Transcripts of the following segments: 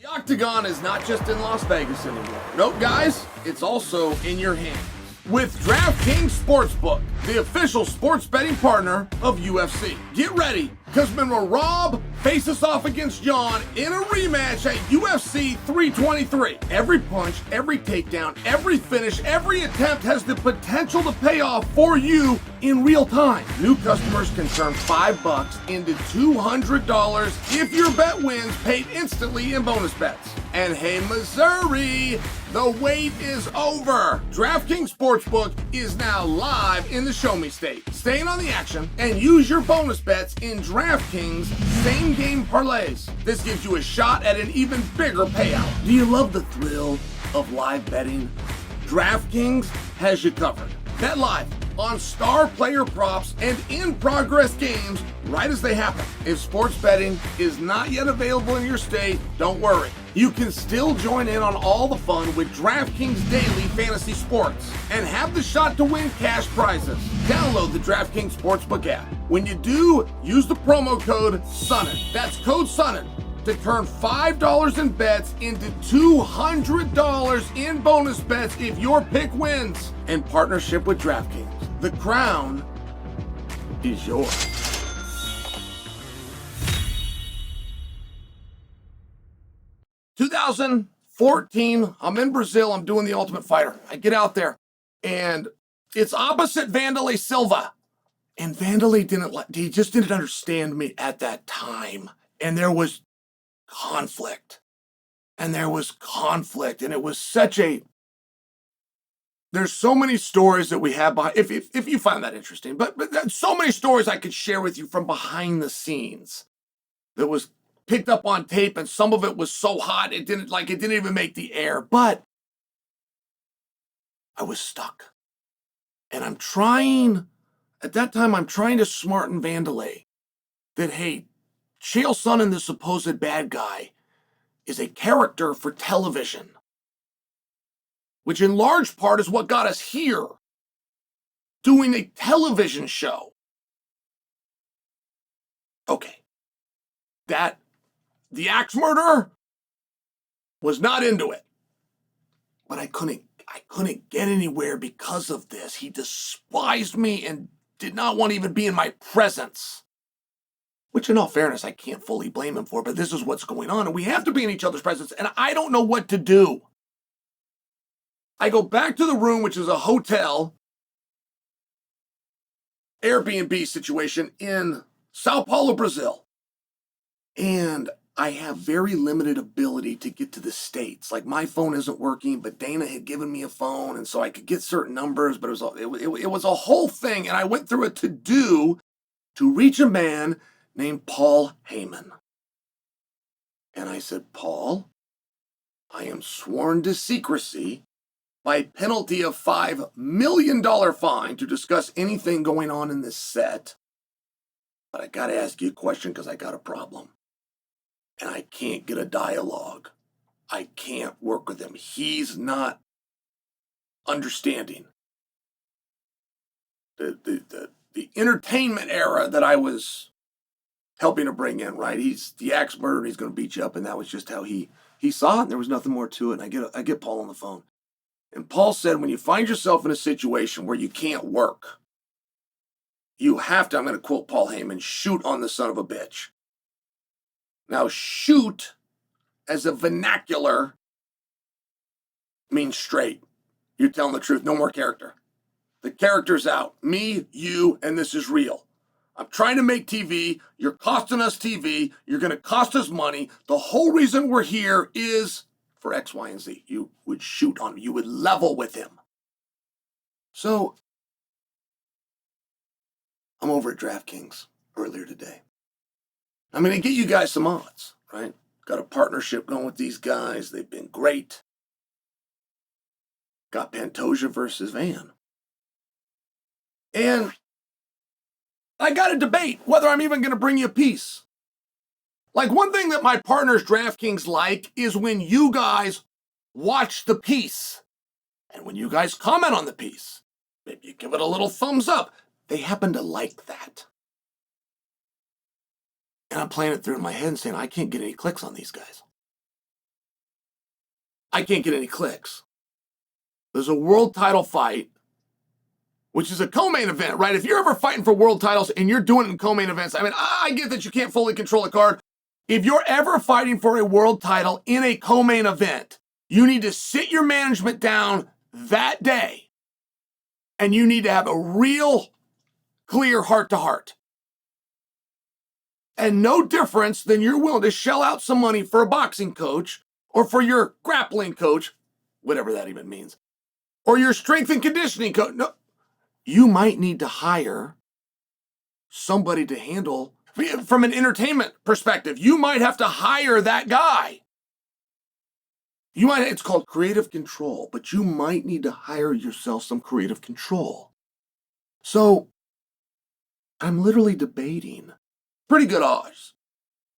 The Octagon is not just in Las Vegas anymore. Nope, guys, it's also in your hands. With DraftKings Sportsbook, the official sports betting partner of UFC. Get ready, because remember, Rob faces off against John in a rematch at UFC 323. Every punch, every takedown, every finish, every attempt has the potential to pay off for you in real time. New customers can turn $5 into $200 if your bet wins, paid instantly in bonus bets. And hey, Missouri, the wait is over. DraftKings Sportsbook is now live in the Show Me State. Stay in on the action and use your bonus bets in DraftKings same-game parlays. This gives you a shot at an even bigger payout. Do you love the thrill of live betting? DraftKings has you covered. Bet live on star player props and in-progress games right as they happen. If sports betting is not yet available in your state, don't worry. You can still join in on all the fun with DraftKings Daily Fantasy Sports and have the shot to win cash prizes. Download the DraftKings Sportsbook app. When you do, use the promo code Sonnen. That's code Sonnen to turn $5 in bets into $200 in bonus bets if your pick wins. In partnership with DraftKings, the crown is yours. "2014, I'm in Brazil, I'm doing the Ultimate Fighter. I get out there, and it's opposite Wanderlei Silva. And Wanderlei he just didn't understand me at that time. And there was conflict. And it was such a... There's so many stories that we have behind, if you find that interesting, but there's so many stories I could share with you from behind the scenes that was picked up on tape, and some of it was so hot it didn't even make the air. But I was stuck, and at that time I'm trying to smarten Wanderlei that, hey, Chael Sonnen, the supposed bad guy, is a character for television, which in large part is what got us here, doing a television show. Okay, the axe murderer was not into it, but I couldn't get anywhere because of this. He despised me and did not want to even be in my presence, which in all fairness, I can't fully blame him for, but this is what's going on, and we have to be in each other's presence, and I don't know what to do. I go back to the room, which is a hotel, Airbnb situation in Sao Paulo, Brazil. And I have very limited ability to get to the States. Like, my phone isn't working, but Dana had given me a phone, and so I could get certain numbers, but it was a whole thing, and I went through a to-do to reach a man named Paul Heyman. And I said, Paul, I am sworn to secrecy by penalty of $5 million fine to discuss anything going on in this set. But I got to ask you a question because I got a problem. And I can't get a dialogue. I can't work with him. He's not understanding the entertainment era that I was helping to bring in, right? He's the axe murderer, and he's going to beat you up, and that was just how he saw it, and there was nothing more to it. And I get Paul on the phone. And Paul said, when you find yourself in a situation where you can't work, you have to, I'm going to quote Paul Heyman, shoot on the son of a bitch. Now, shoot as a vernacular means straight. You're telling the truth, no more character. The character's out. Me, you, and this is real. I'm trying to make TV. You're costing us TV. You're going to cost us money. The whole reason we're here is for X, Y, and Z. You would shoot on him. You would level with him. So, I'm over at DraftKings earlier today. I'm going to get you guys some odds, right? Got a partnership going with these guys. They've been great. Got Pantoja versus Van. And I got to debate whether I'm even going to bring you a piece. Like, one thing that my partners DraftKings like is when you guys watch the piece. And when you guys comment on the piece, maybe you give it a little thumbs up. They happen to like that. And I'm playing it through in my head and saying, I can't get any clicks on these guys. I can't get any clicks. There's a world title fight, which is a co-main event, right? If you're ever fighting for world titles and you're doing it in co-main events, I mean, I get that you can't fully control a card. If you're ever fighting for a world title in a co-main event, you need to sit your management down that day, and you need to have a real clear heart-to-heart. And no difference than you're willing to shell out some money for a boxing coach or for your grappling coach, whatever that even means, or your strength and conditioning coach. No, you might need to hire somebody to handle, from an entertainment perspective, you might have to hire that guy. It's called creative control, but you might need to hire yourself some creative control. So I'm literally debating pretty good odds.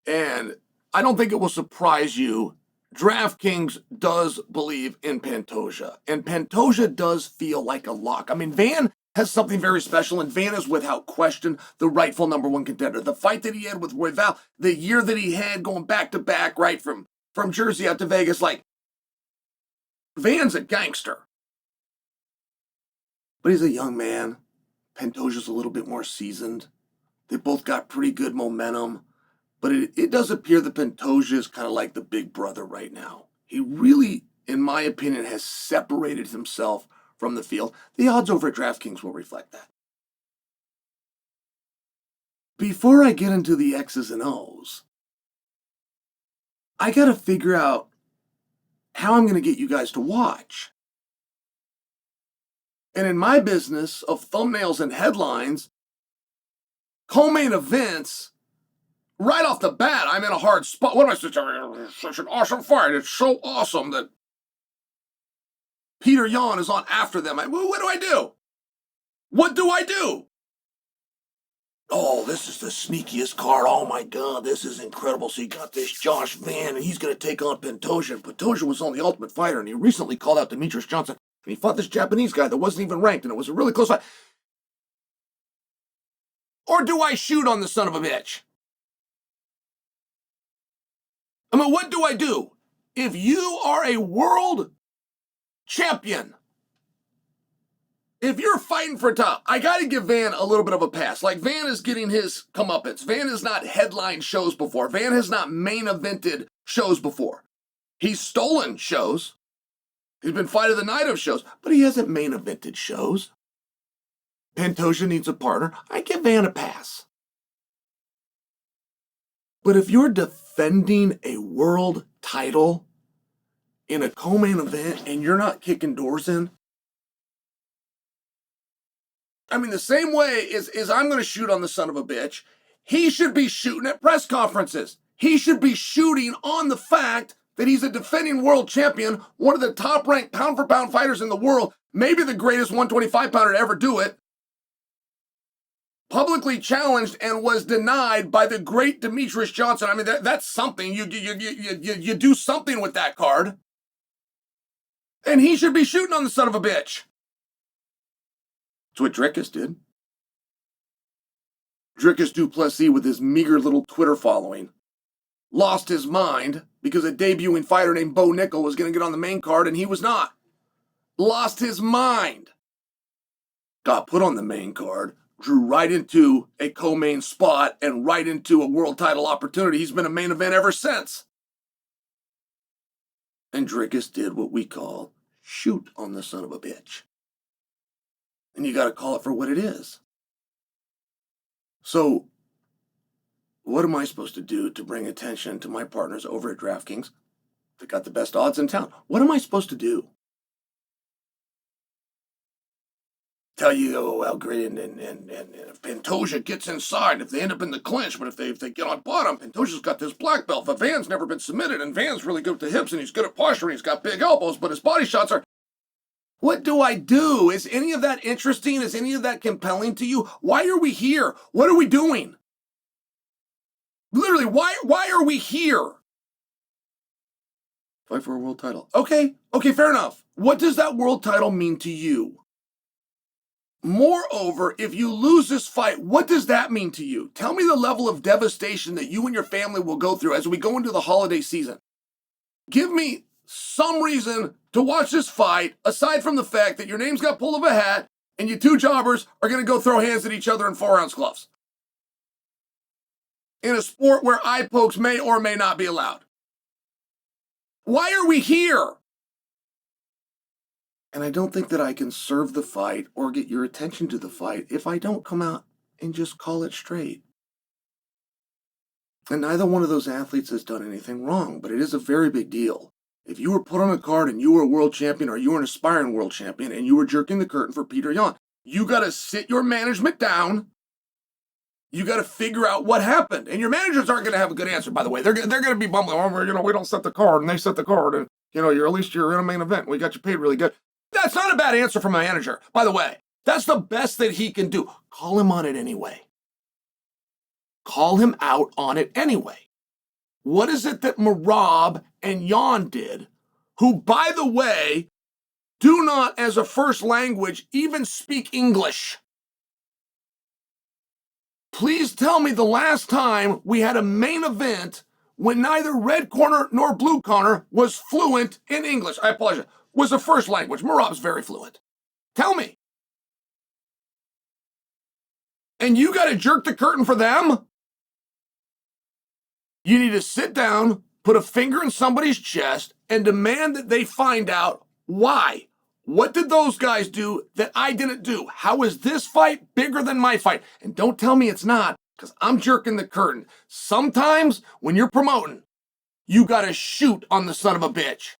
And I don't think it will surprise you. DraftKings does believe in Pantoja, and Pantoja does feel like a lock. I mean, Van has something very special, and Van is without question the rightful number one contender. The fight that he had with Royval, the year that he had going back to back, right, from Jersey out to Vegas, like, Van's a gangster. But he's a young man. Pantoja's a little bit more seasoned. They both got pretty good momentum. But it does appear that Pantoja is kind of like the big brother right now. He really, in my opinion, has separated himself from the field. The odds over at DraftKings will reflect that. Before I get into the X's and O's, I got to figure out how I'm going to get you guys to watch. And in my business of thumbnails and headlines, co-main events, right off the bat, I'm in a hard spot. What am I saying? Such an awesome fight. It's so awesome that Peter Yan is on after them. What do I do? What do I do? Oh, this is the sneakiest card. Oh my God, this is incredible. So you got this Josh Van, and he's going to take on Pantoja. And Pantoja was on The Ultimate Fighter, and he recently called out Demetrious Johnson, and he fought this Japanese guy that wasn't even ranked, and it was a really close fight. Or do I shoot on the son of a bitch? I mean, what do I do? If you are a world champion, if you're fighting for top, I got to give Van a little bit of a pass. Like, Van is getting his comeuppance. Van has not headlined shows before. Van has not main evented shows before. He's stolen shows. He's been fight of the night of shows, but he hasn't main evented shows. Pantoja needs a partner. I give Van a pass. But if you're defending a world title in a co-main event and you're not kicking doors in, I mean, the same way is I'm going to shoot on the son of a bitch, he should be shooting at press conferences. He should be shooting on the fact that he's a defending world champion, one of the top-ranked pound-for-pound fighters in the world, maybe the greatest 125-pounder to ever do it, publicly challenged and was denied by the great Demetrious Johnson. I mean, that's something. You do something with that card. And he should be shooting on the son of a bitch. That's what Dricus did. Dricus Du Plessis, with his meager little Twitter following, lost his mind because a debuting fighter named Bo Nickel was going to get on the main card, and he was not. Lost his mind. Got put on the main card, drew right into a co-main spot and right into a world title opportunity. He's been a main event ever since. And Dricus did what we call shoot on the son of a bitch. And you got to call it for what it is. So, what am I supposed to do to bring attention to my partners over at DraftKings? They got the best odds in town. What am I supposed to do? Tell you, oh, well, great, and if Pantoja gets inside, if they end up in the clinch, but if they get on bottom, Pantoja's got this black belt, but Van's never been submitted, and Van's really good with the hips, and he's good at posturing, he's got big elbows, but his body shots are... What do I do? Is any of that interesting? Is any of that compelling to you? Why are we here? What are we doing? Literally, why are we here? Fight for a world title. Okay, fair enough. What does that world title mean to you? Moreover, if you lose this fight, what does that mean to you? Tell me the level of devastation that you and your family will go through as we go into the holiday season. Give me some reason to watch this fight aside from the fact that your name's got pulled of a hat and you two jobbers are going to go throw hands at each other in 4-ounce gloves in a sport where eye pokes may or may not be allowed? Why are we here? And I don't think that I can serve the fight or get your attention to the fight if I don't come out and just call it straight. And neither one of those athletes has done anything wrong, but it is a very big deal. If you were put on a card and you were a world champion or you were an aspiring world champion and you were jerking the curtain for Peter Yan, you got to sit your management down. You got to figure out what happened. And your managers aren't going to have a good answer, by the way. They're going to be bumbling, we don't set the card and they set the card. And, at least you're in a main event. We got you paid really good. That's not a bad answer from a manager, by the way. That's the best that he can do. Call him on it anyway. Call him out on it anyway. What is it that Merab and Yan did, who, by the way, do not, as a first language, even speak English? Please tell me the last time we had a main event when neither red corner nor blue corner was fluent in English. I apologize. Was the first language. Merab's very fluent. Tell me. And you got to jerk the curtain for them? You need to sit down, put a finger in somebody's chest, and demand that they find out why. What did those guys do that I didn't do? How is this fight bigger than my fight? And don't tell me it's not, because I'm jerking the curtain. Sometimes when you're promoting, you got to shoot on the son of a bitch.